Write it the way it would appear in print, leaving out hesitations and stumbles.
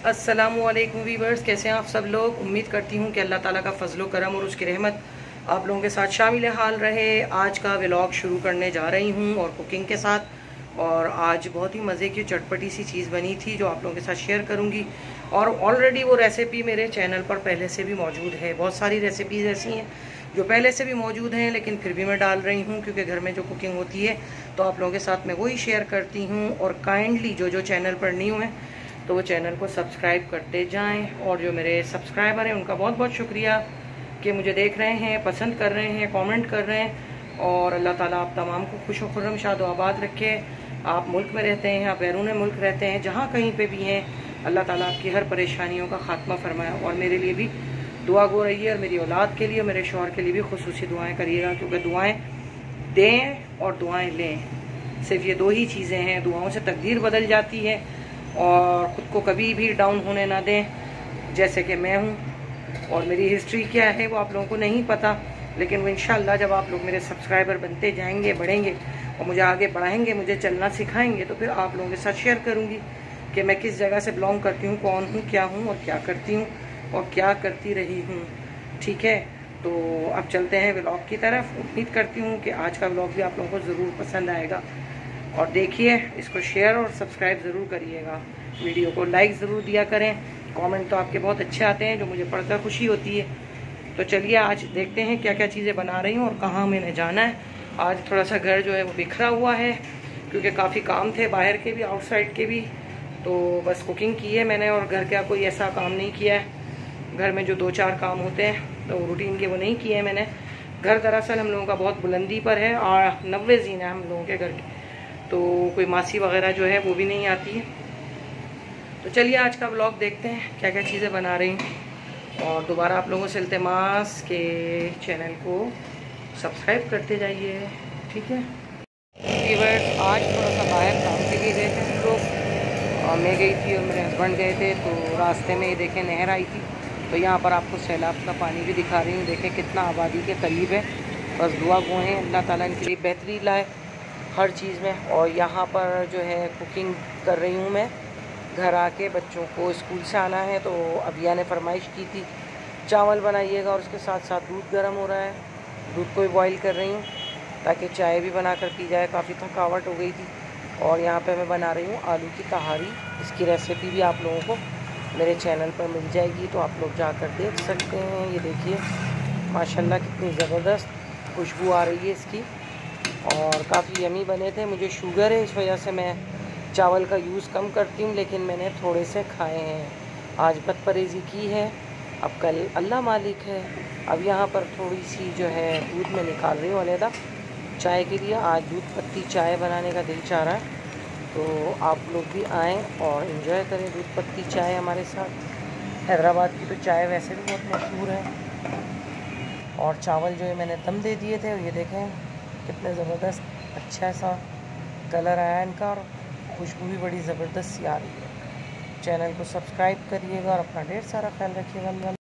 अस्सलामुअलैकुम वीवर्स, कैसे हैं आप सब लोग। उम्मीद करती हूँ कि अल्लाह ताला का फजलो करम और उसकी रहमत आप लोगों के साथ शामिल हाल रहे। आज का व्लॉग शुरू करने जा रही हूँ और कुकिंग के साथ। और आज बहुत ही मज़े की चटपटी सी चीज़ बनी थी जो आप लोगों के साथ शेयर करूँगी। और ऑलरेडी वो रेसिपी मेरे चैनल पर पहले से भी मौजूद है। बहुत सारी रेसिपीज़ ऐसी हैं जो पहले से भी मौजूद हैं, लेकिन फिर भी मैं डाल रही हूँ क्योंकि घर में जो कुकिंग होती है तो आप लोगों के साथ मैं वही शेयर करती हूँ। और काइंडली जो चैनल पर न्यू है तो वो चैनल को सब्सक्राइब करते जाएं। और जो मेरे सब्सक्राइबर हैं उनका बहुत बहुत शुक्रिया कि मुझे देख रहे हैं, पसंद कर रहे हैं, कमेंट कर रहे हैं। और अल्लाह ताला आप तमाम को खुश व खुर्रम शाद व आबाद रखे। आप मुल्क में रहते हैं, आप बैरून मुल्क रहते हैं, जहाँ कहीं पे भी हैं, अल्लाह ताला आपकी हर परेशानियों का खात्मा फरमाया। और मेरे लिए भी दुआ गो रही है और मेरी औलाद के लिए और मेरे शौहर के लिए भी खुसूसी दुआएँ करिएगा, क्योंकि दुआएँ दें और दुआएँ लें, सिर्फ ये दो ही चीज़ें हैं। दुआओं से तकदीर बदल जाती है और ख़ुद को कभी भी डाउन होने ना दें। जैसे कि मैं हूँ और मेरी हिस्ट्री क्या है वो आप लोगों को नहीं पता, लेकिन वो इंशाल्लाह जब आप लोग मेरे सब्सक्राइबर बनते जाएंगे, बढ़ेंगे और मुझे आगे बढ़ाएंगे, मुझे चलना सिखाएंगे, तो फिर आप लोगों के साथ शेयर करूँगी कि मैं किस जगह से बिलोंग करती हूँ, कौन हूँ, क्या हूँ और क्या करती हूँ और क्या करती रही हूँ। ठीक है, तो अब चलते हैं व्लॉग की तरफ। उम्मीद करती हूँ कि आज का व्लॉग भी आप लोगों को ज़रूर पसंद आएगा। और देखिए, इसको शेयर और सब्सक्राइब ज़रूर करिएगा, वीडियो को लाइक ज़रूर दिया करें। कमेंट तो आपके बहुत अच्छे आते हैं जो मुझे पढ़कर खुशी होती है। तो चलिए आज देखते हैं क्या क्या चीज़ें बना रही हूँ और कहाँ मैंने जाना है। आज थोड़ा सा घर जो है वो बिखरा हुआ है क्योंकि काफ़ी काम थे, बाहर के भी आउटसाइड के भी। तो बस कुकिंग की है मैंने और घर का कोई ऐसा काम नहीं किया है। घर में जो 2-4 काम होते हैं तो रूटीन के वो नहीं किए हैं मैंने। घर दरअसल हम लोगों का बहुत बुलंदी पर है और 90 जीन है हम लोगों के घर के, तो कोई मासी वगैरह जो है वो भी नहीं आती है। तो चलिए आज का व्लॉग देखते हैं क्या क्या चीज़ें बना रही हूँ। और दोबारा आप लोगों से इल्तिमास के चैनल को सब्सक्राइब करते जाइए, ठीक है। व्यूअर्स, आज थोड़ा सा बाहर काम के लिए गए थे हम लोग, और मैं गई थी और मेरे हस्बैंड गए थे। तो रास्ते में ये देखें नहर आई थी, तो यहाँ पर आपको सैलाब का पानी भी दिखा रही हूँ। देखें कितना आबादी के करीब है। बस दुआ गो हैं अल्लाह ताला इनके लिए बेहतरी लाए हर चीज़ में। और यहाँ पर जो है कुकिंग कर रही हूँ मैं। घर आके बच्चों को स्कूल से आना है तो अभिया ने फरमाइश की थी चावल बनाइएगा, और उसके साथ साथ दूध गर्म हो रहा है, दूध को भी बॉईल कर रही हूँ ताकि चाय भी बना कर पी जाए। काफ़ी थकावट हो गई थी। और यहाँ पे मैं बना रही हूँ आलू की तहारी। इसकी रेसिपी भी आप लोगों को मेरे चैनल पर मिल जाएगी, तो आप लोग जाकर देख सकते हैं। ये देखिए माशाल्लाह कितनी ज़बरदस्त खुशबू आ रही है इसकी, और काफ़ी यमी बने थे। मुझे शुगर है, इस वजह से मैं चावल का यूज़ कम करती हूँ, लेकिन मैंने थोड़े से खाए हैं। आज बदपरहेज़ी की है, अब कल अल्लाह मालिक है। अब यहाँ पर थोड़ी सी जो है दूध में निकाल रही हूँ अलहदा चाय के लिए। आज दूध पत्ती चाय बनाने का दिल चाह रहा है, तो आप लोग भी आएँ और इन्जॉय करें दूध पत्ती चाय हमारे साथ। हैदराबाद की तो चाय वैसे भी बहुत मशहूर है। और चावल जो है मैंने दम दे दिए थे, ये देखें कितने ज़बरदस्त अच्छा सा कलर आया इनका, और खुशबू भी बड़ी ज़बरदस्त सी आ रही है। चैनल को सब्सक्राइब करिएगा और अपना ढेर सारा ख्याल रखिएगा।